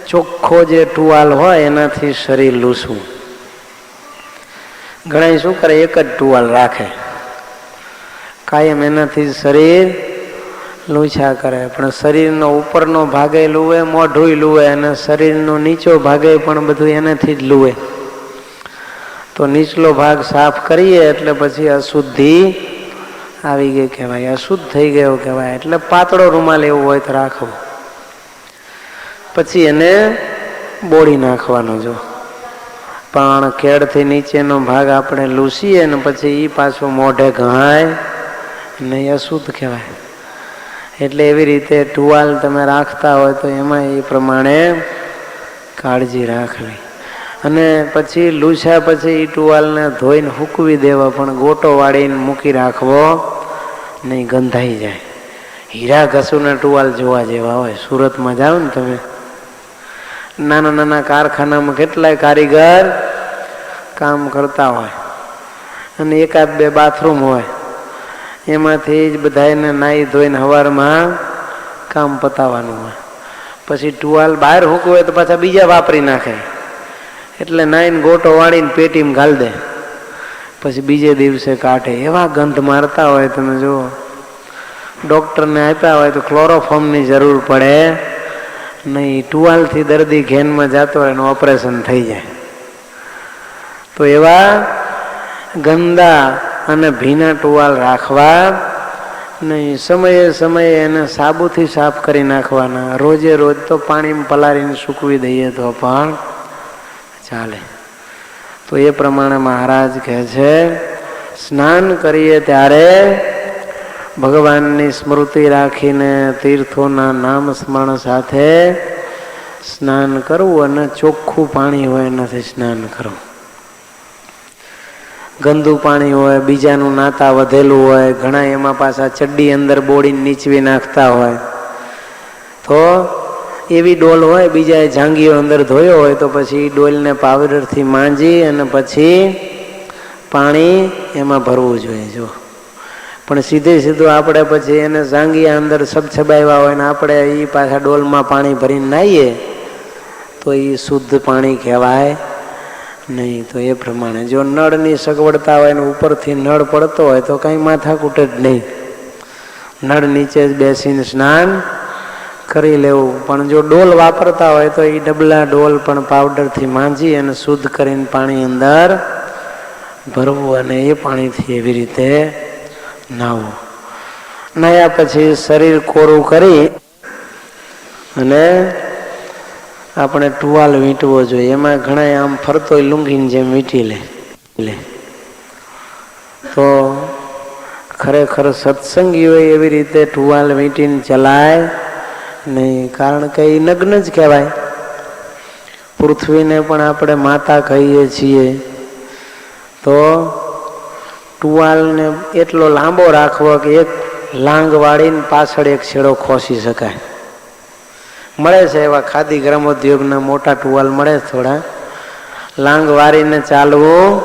Speaker 1: ચોખ્ખો જે ટુવાલ હોય એનાથી શરીર લૂસવું. ઘણા શું કરે? એક જ ટુવાલ રાખે, કાયમ એનાથી શરીર લૂછા કરે. પણ શરીરનો ઉપરનો ભાગે લૂવે, મોઢું લૂવે, અને શરીરનો નીચો ભાગે પણ બધું એનાથી જ લૂવે. તો નીચલો ભાગ સાફ કરીએ એટલે પછી અશુદ્ધિ આવી ગઈ કહેવાય, અશુદ્ધ થઈ ગયો કહેવાય. એટલે પાતળો રૂમાલ એવું હોય તો રાખવો. પછી એને બોળી નાખવાનો. જો પણ કેળથી નીચેનો ભાગ આપણે લૂસીએ ને પછી એ પાછો મોઢે ઘાય ને અશુદ્ધ કહેવાય. એટલે એવી રીતે ટુવાલ તમે રાખતા હોય તો એમાં એ પ્રમાણે કાળજી રાખવી. અને પછી લૂછ્યા પછી એ ટુવાલને ધોઈને હૂકવી દેવા, પણ ગોટો વાળીને મૂકી રાખવો નહીં, ગંધાઈ જાય. હીરા ઘસુના ટુવાલ જોવા જેવા હોય. સુરતમાં જાઓ ને તમે, નાના નાના કારખાનામાં કેટલાય કારીગર કામ કરતા હોય અને 1-2 બાથરૂમ હોય, એમાંથી જ બધાને નાહી ધોઈને સવારમાં કામ પતાવવાનું હોય. પછી ટુવાલ બહાર હૂકવે તો પાછા બીજા વાપરી નાખે. એટલે નાઈને ગોટો વાળીને પેટીમાં ઘાલ દે, પછી બીજે દિવસે કાઢે. એવા ગંધ મારતા હોય તમે જુઓ. ડૉક્ટરને આપ્યા હોય તો ક્લોરોફોર્મની જરૂર પડે નહીં. ટુવાલથી દર્દી ઘેનમાં જતો હોય એનું ઓપરેશન થઈ જાય. તો એવા ગંદા અને ભીના ટુવાલ રાખવા નહીં. સમયે સમયે એને સાબુથી સાફ કરી નાખવાના. રોજે રોજ તો પાણીમાં પલાળીને સૂકવી દઈએ તો પણ ચાલે. તો એ પ્રમાણે મહારાજ કહે છે સ્નાન કરીએ ત્યારે ભગવાનની સ્મૃતિ રાખીને તીર્થોના નામ સ્મરણ સાથે સ્નાન કરવું અને ચોખ્ખું પાણી હોય એનાથી સ્નાન કરવું. ગંદુ પાણી હોય, બીજાનું નાતા વધેલું હોય, ઘણા એમાં પાછા ચડ્ડી અંદર બોડીને નીચવી નાખતા હોય, તો એવી ડોલ હોય બીજાએ જાંગીઓ અંદર ધોયો હોય તો પછી ડોલને પાવડરથી માંજી અને પછી પાણી એમાં ભરવું જોઈએ. જો પણ સીધું આપણે પછી એને જાંગીયા અંદર છબછબાવ્યા હોય ને આપણે એ પાછા ડોલમાં પાણી ભરીને નાહીએ તો એ શુદ્ધ પાણી કહેવાય નહીં. તો એ પ્રમાણે જો નળની સગવડતા હોય ને ઉપરથી નળ પડતો હોય તો કાંઈ માથાકૂટ જ નહીં, નળ નીચે જ બેસીને સ્નાન કરી લેવું. પણ જો ડોલ વાપરતા હોય તો એ ડબલા ડોલ પણ પાવડરથી માંજી અને શુદ્ધ કરીને પાણી અંદર ભરવું અને એ પાણીથી એવી રીતે નાહવું. નાહ્યા પછી શરીર કોરું કરી અને આપણે ટુવાલ વીંટવો જોઈએ. એમાં ઘણા આમ ફરતો લુંગીને જેમ વીંટી લે તો ખરેખર સત્સંગીઓ એવી રીતે ટુવાલ વીંટીને ચલાય નહીં, કારણ કે એ નગ્ન જ કહેવાય. પૃથ્વીને પણ આપણે માતા કહીએ છીએ તો ટુવાલને એટલો લાંબો રાખવો કે એક લાંગ વાળીને પાછળ એક છેડો ખોસી શકાય. મળે છે એવા ખાદી ગ્રામોદ્યોગના મોટા ટુવાલ મળે, થોડા લાંગ વારીને ચાલવું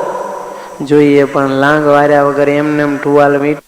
Speaker 1: જોઈએ. પણ લાંગ વાર્યા વગર એમને એમ ટુવાલ વીંટ